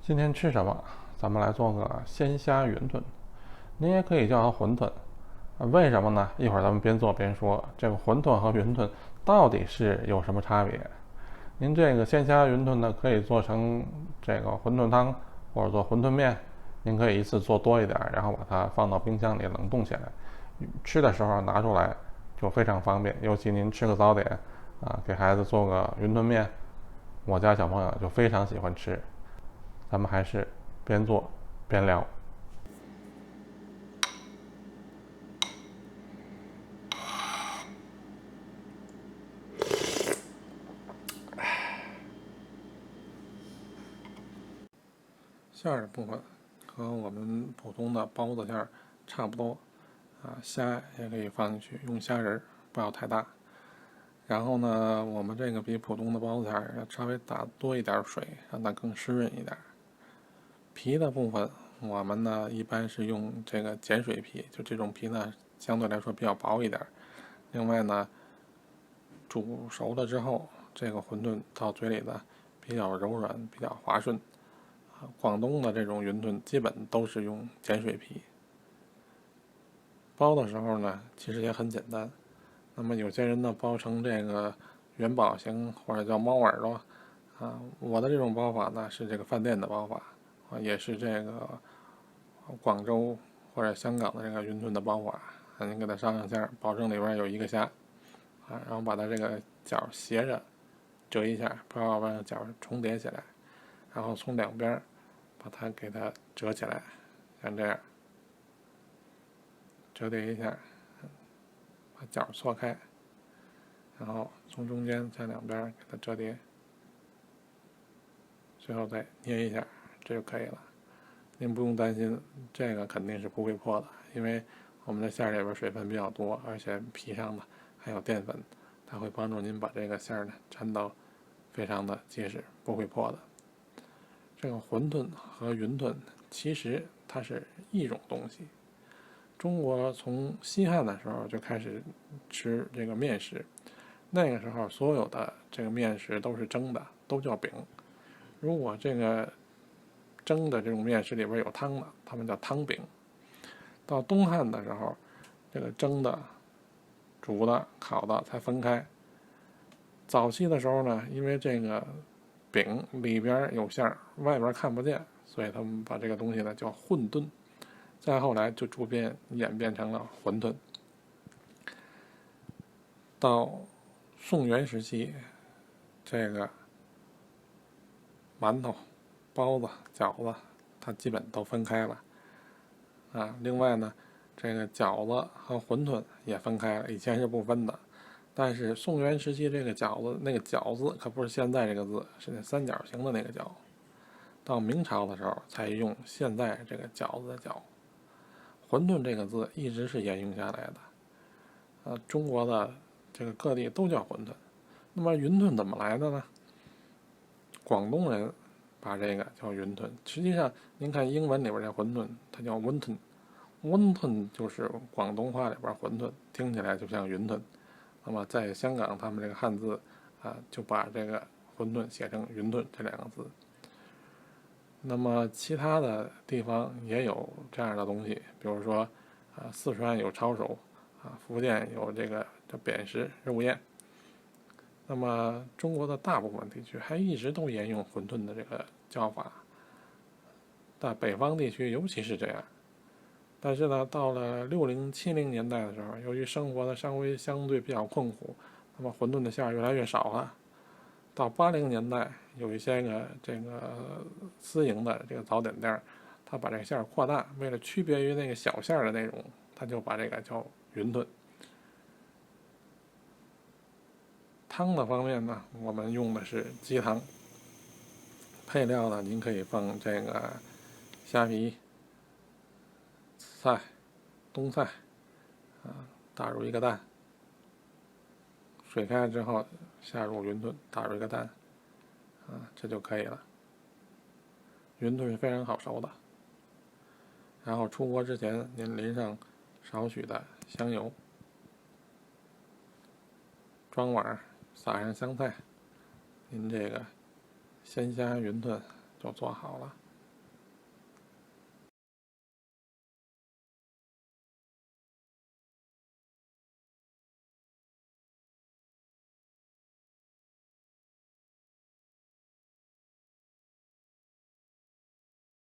今天吃什么？咱们来做个鲜虾云吞，您也可以叫它馄饨。为什么呢？一会儿咱们边做边说。这个馄饨和云吞到底是有什么差别？您这个鲜虾云吞呢，可以做成这个馄饨汤，或者做馄饨面。您可以一次做多一点，然后把它放到冰箱里冷冻起来，吃的时候拿出来就非常方便。尤其您吃个早点给孩子做个云吞面，我家小朋友就非常喜欢吃。咱们还是边做边聊。馅儿的部分和我们普通的包子馅儿差不多虾也可以放进去，用虾仁，不要太大。然后呢，我们这个比普通的包子馅儿要稍微打多一点水，让它更湿润一点。皮的部分，我们呢一般是用这个碱水皮，就这种皮呢相对来说比较薄一点。另外呢，煮熟了之后，这个馄饨到嘴里呢比较柔软，比较滑顺。广东的这种云吞基本都是用碱水皮。包的时候呢，其实也很简单。那么有些人呢包成这个元宝形或者叫猫耳朵我的这种包法呢是这个饭店的包法也是这个广州或者香港的这个云吞的包法您给它上上馅，保证里边有一个虾然后把它这个角斜着折一下，不要让角重叠起来，然后从两边把它给它折起来，像这样折叠一下，把角错开，然后从中间在两边给它折叠，最后再捏一下，这就可以了。您不用担心，这个肯定是不会破的，因为我们的馅里边水分比较多，而且皮上呢还有淀粉，它会帮助您把这个馅呢粘到非常的结实，不会破的。这个馄饨和云吞其实它是一种东西。中国从西汉的时候就开始吃这个面食，那个时候所有的这个面食都是蒸的，都叫饼。如果这个蒸的这种面食里边有汤的，他们叫汤饼。到东汉的时候，这个蒸的、煮的、烤的才分开。早期的时候呢，因为这个饼里边有馅儿，外边看不见，所以他们把这个东西呢叫混沌。再后来就逐渐演变成了馄饨。到宋元时期，这个馒头、包子、饺子，它基本都分开了另外呢，这个饺子和馄饨也分开了，以前是不分的。但是宋元时期这个饺子，那个饺字可不是现在这个字，是那三角形的那个饺。到明朝的时候才用现在这个饺子的饺。馄饨这个字一直是沿用下来的中国的这个各地都叫馄饨。那么云吞怎么来的呢？广东人把这个叫云吞，实际上您看英文里边这馄饨它叫 wonton， 就是广东话里边馄饨，听起来就像云吞。那么在香港他们这个汉字就把这个馄饨写成云吞这两个字。那么其他的地方也有这样的东西，比如说四川有抄手福建有这个叫扁食肉燕。那么中国的大部分地区还一直都沿用馄饨的这个叫法，但北方地区尤其是这样。但是呢，到了60、70年代的时候，由于生活的相对比较困苦，那么馄饨的馅越来越少了。到80年代，有一些这个私营的这个早点店，他把这个馅扩大，为了区别于那个小馅的那种，他就把这个叫云吞。汤的方面呢，我们用的是鸡汤。配料呢，您可以放这个虾皮、菜、冬菜打入一个蛋，水开之后下入云吞，打入一个蛋这就可以了。云吞是非常好熟的。然后出锅之前，您淋上少许的香油，装碗，撒上香菜，您这个鲜虾云吞就做好了。